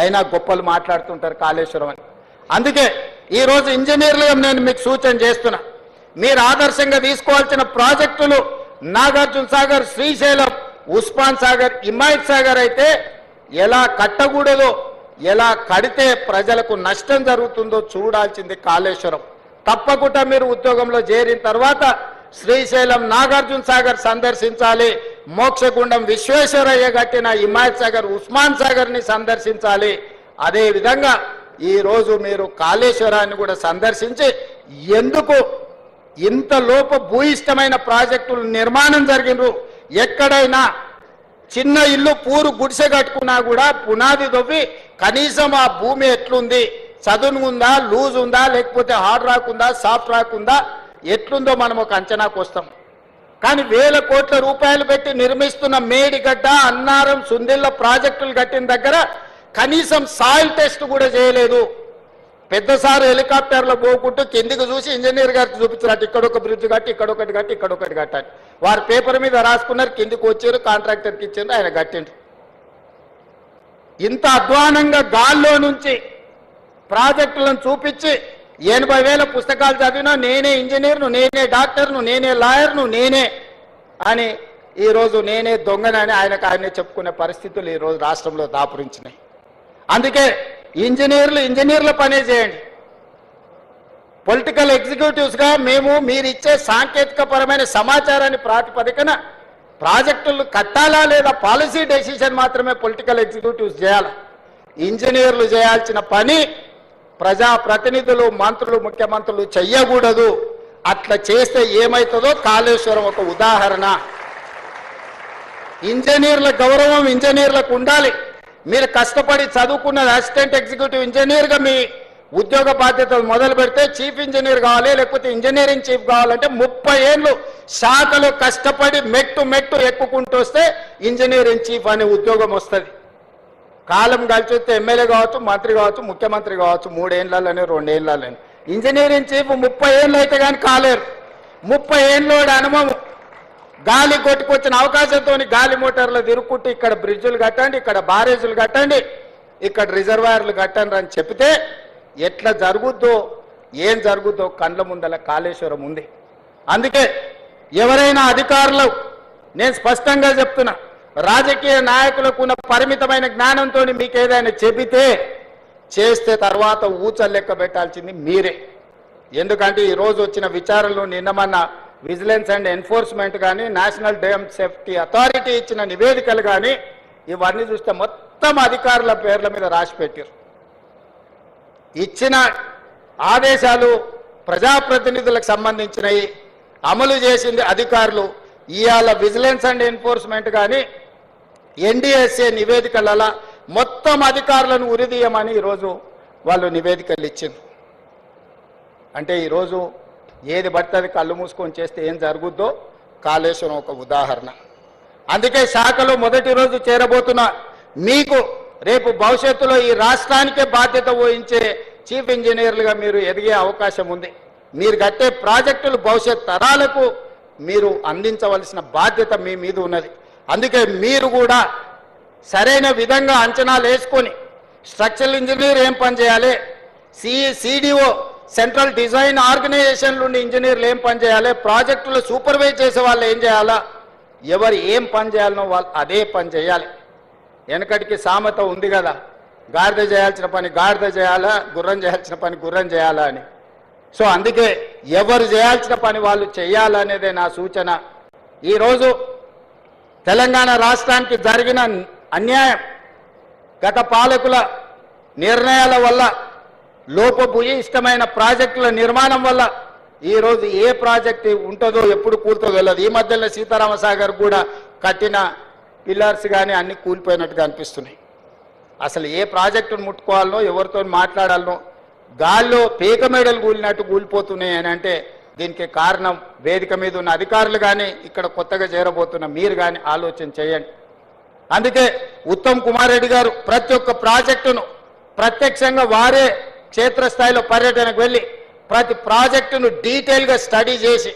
అయినా గొప్పలు మాట్లాడుతుంటారు కాళేశ్వరం అని. అందుకే ఈరోజు ఇంజనీర్లుగా నేను మీకు సూచన చేస్తున్నా, మీరు ఆదర్శంగా తీసుకోవాల్సిన ప్రాజెక్టులు నాగార్జున సాగర్, శ్రీశైలం, ఉస్మాన్ సాగర్, హిమాయత్ సాగర్ అయితే ఎలా కట్టకూడదో, ఎలా కడితే ప్రజలకు నష్టం జరుగుతుందో చూడాల్సింది కాళేశ్వరం. తప్పకుండా మీరు ఉద్యోగంలో చేరిన తర్వాత శ్రీశైలం, నాగార్జున సాగర్ సందర్శించాలి, మోక్షగుండం విశ్వేశ్వరయ్య కట్టిన హిమాయత్ సాగర్, ఉస్మాన్ సాగర్ని సందర్శించాలి. అదేవిధంగా ఈరోజు మీరు కాళేశ్వరాన్ని కూడా సందర్శించి ఎందుకు ఇంత భూయిష్టమైన ప్రాజెక్టులు నిర్మాణం జరిగినరు, ఎక్కడైనా చిన్న ఇల్లు పూరు గుడిసె కట్టుకున్నా కూడా పునాది తవ్వి కనీసం ఆ భూమి ఎట్లుంది, చదును ఉందా, లూజ్ ఉందా, లేకపోతే హార్డ్ రాక్ ఉందా, సాఫ్ట్ రాక్ ఉందా, ఎట్లుందో మనం ఒక అంచనాకు వస్తాం. కానీ వేల కోట్ల రూపాయలు పెట్టి నిర్మిస్తున్న మేడిగడ్డ, అన్నారం, సుందిళ్ళ ప్రాజెక్టులు కట్టిన దగ్గర కనీసం సాయిల్ టెస్ట్ కూడా చేయలేదు. పెద్దసారి హెలికాప్టర్లో పోకుంటూ కిందికి చూసి ఇంజనీర్ గారికి చూపించారు, ఇక్కడొక బ్రిడ్జ్ కట్టి, ఇక్కడొకటి కట్టి, ఇక్కడొకటి కట్టాలి. వారు పేపర్ మీద రాసుకున్నారు, కిందికి వచ్చారు, కాంట్రాక్టర్కి ఇచ్చారు, ఆయన కట్టిండ్రు. ఇంత అధ్వానంగా గాల్లో నుంచి ప్రాజెక్టులను చూపించి 80,000 పుస్తకాలు చదివినా నేనే ఇంజనీర్ను, నేనే డాక్టర్ను, నేనే లాయర్ను, నేనే అని ఈరోజు నేనే దొంగనని ఆయనే చెప్పుకునే పరిస్థితులు ఈరోజు రాష్ట్రంలో దాపురించినాయి. అందుకే ఇంజనీర్ల పనే చేయండి. పొలిటికల్ ఎగ్జిక్యూటివ్స్గా మీరు ఇచ్చే సాంకేతిక పరమైన సమాచారాన్ని ప్రాతిపదికన ప్రాజెక్టులు కట్టాలా లేదా పాలసీ డెసిషన్ మాత్రమే పొలిటికల్ ఎగ్జిక్యూటివ్స్ చేయాలి. ఇంజనీర్లు చేయాల్సిన పని ప్రజాప్రతినిధులు, మంత్రులు, ముఖ్యమంత్రులు చెయ్యకూడదు. అట్లా చేస్తే ఏమవుతుందో కాళేశ్వరం ఒక ఉదాహరణ. ఇంజనీర్ల గౌరవం ఇంజనీర్లకు ఉండాలి. మీరు కష్టపడి చదువుకున్న అసిస్టెంట్ ఎగ్జిక్యూటివ్ ఇంజనీర్గా మీ ఉద్యోగ బాధ్యతలు మొదలు పెడితే చీఫ్ ఇంజనీర్ కావాలి, లేకపోతే ఇంజనీరింగ్ చీఫ్ కావాలంటే 30 ఏళ్ళు శాఖలో కష్టపడి మెట్టు ఎక్కుకుంటూ వస్తే ఇంజనీరింగ్ చీఫ్ అనే ఉద్యోగం వస్తుంది. కాలం కలిసి వస్తే ఎమ్మెల్యే కావచ్చు, మంత్రి కావచ్చు, ముఖ్యమంత్రి కావచ్చు, 3 ఏళ్ళలోనే 2 ఏళ్ళలోనే. ఇంజనీరింగ్ చీఫ్ 30 ఏళ్ళు అయితే కానీ కాలేరు. 30 ఏళ్ళోడి అనుభవం, గాలి కొట్టుకొచ్చిన అవకాశంతో గాలి మోటార్లు తిరుక్కుంటూ ఇక్కడ బ్రిడ్జులు కట్టండి, ఇక్కడ బారేజులు కట్టండి, ఇక్కడ రిజర్వాయర్లు కట్టండి అని చెప్తే ఎట్లా జరుగుద్దో, ఏం జరుగుద్దో కండ్ల ముందల కాళేశ్వరం ఉంది. అందుకే ఎవరైనా అధికారులు, నేను స్పష్టంగా చెప్తున్నా, రాజకీయ నాయకులకు ఉన్న పరిమితమైన జ్ఞానంతో మీకు ఏదైనా చెబితే చేస్తే తర్వాత ఊచలు లెక్క పెట్టాల్సింది మీరే. ఎందుకంటే ఈరోజు వచ్చిన విచారణలు, నిన్నమన్న విజిలెన్స్ అండ్ ఎన్ఫోర్స్మెంట్ కానీ, నేషనల్ డ్యామ్ సేఫ్టీ అథారిటీ ఇచ్చిన నివేదికలు కానీ ఇవన్నీ చూస్తే మొత్తం అధికారుల పేర్ల మీద రాసి పెట్టారు. ఇచ్చిన ఆదేశాలు ప్రజాప్రతినిధులకు సంబంధించినవి, అమలు చేసింది అధికారులు. ఇవాళ విజిలెన్స్ అండ్ ఎన్ఫోర్స్మెంట్ కానీ ఎన్డీఎస్ఏ నివేదికలలో మొత్తం అధికారులను ఉరిదీయమని ఈరోజు వాళ్ళు నివేదికలు ఇచ్చింది. అంటే ఈరోజు ఏది పడుతుంది కళ్ళు మూసుకొని చేస్తే ఏం జరుగుద్దో కాళేశ్వరం ఒక ఉదాహరణ. అందుకే శాఖలో మొదటి రోజు చేరబోతున్న మీకు రేపు భవిష్యత్తులో ఈ రాష్ట్రానికే బాధ్యత వహించే చీఫ్ ఇంజనీర్లుగా మీరు ఎదిగే అవకాశం ఉంది. మీరు కట్టే ప్రాజెక్టులు భవిష్యత్ తరాలకు మీరు అందించవలసిన బాధ్యత మీ మీద ఉన్నది. అందుకే మీరు కూడా సరైన విధంగా అంచనాలు వేసుకొని స్ట్రక్చరల్ ఇంజనీర్ ఏం పని చేయాలి, సిడిఓ సెంట్రల్ డిజైన్ ఆర్గనైజేషన్ నుండి ఇంజనీర్లు ఏం పని చేయాలి, ప్రాజెక్టులు సూపర్వైజ్ చేసే వాళ్ళు ఏం చేయాలా, ఎవరు ఏం పని చేయాలనో వాళ్ళు అదే పని చేయాలి. వెనకటికి సామెత ఉంది కదా, గాడిద చేయాల్సిన పని గాడిద చేయాలా, గుర్రం చేయాల్సిన పని గుర్రం చేయాలా అని. సో అందుకే ఎవరు చేయాల్సిన పని వాళ్ళు చేయాలనేదే నా సూచన. ఈరోజు తెలంగాణ రాష్ట్రానికి జరిగిన అన్యాయం గత పాలకుల నిర్ణయాల వల్ల, లోపభూయిష్టమైన ప్రాజెక్టుల నిర్మాణం వల్ల ఈరోజు ఏ ప్రాజెక్టు ఉంటుందో ఎప్పుడు కూలుతుందో తెలియదు. ఈ మధ్యలో సీతారామసాగర్ కూడా కట్టిన పిల్లర్స్ కానీ అన్ని కూలిపోయినట్టుగా అనిపిస్తున్నాయి. అసలు ఏ ప్రాజెక్టును ముట్టుకోవాలనో, ఎవరితో మాట్లాడాలనో గాల్లో పీక మేడలు కూలినట్టు కూలిపోతున్నాయి అని అంటే దీనికి కారణం వేదిక మీద ఉన్న అధికారులు కానీ, ఇక్కడ కొత్తగా చేరబోతున్న మీరు కానీ ఆలోచన చేయండి. అందుకే ఉత్తమ్ కుమార్ రెడ్డి గారు ప్రతి ఒక్క ప్రాజెక్టును ప్రత్యక్షంగా వారే క్షేత్రస్థాయిలో పర్యటనకు వెళ్ళి ప్రతి ప్రాజెక్టును డీటెయిల్గా స్టడీ చేసి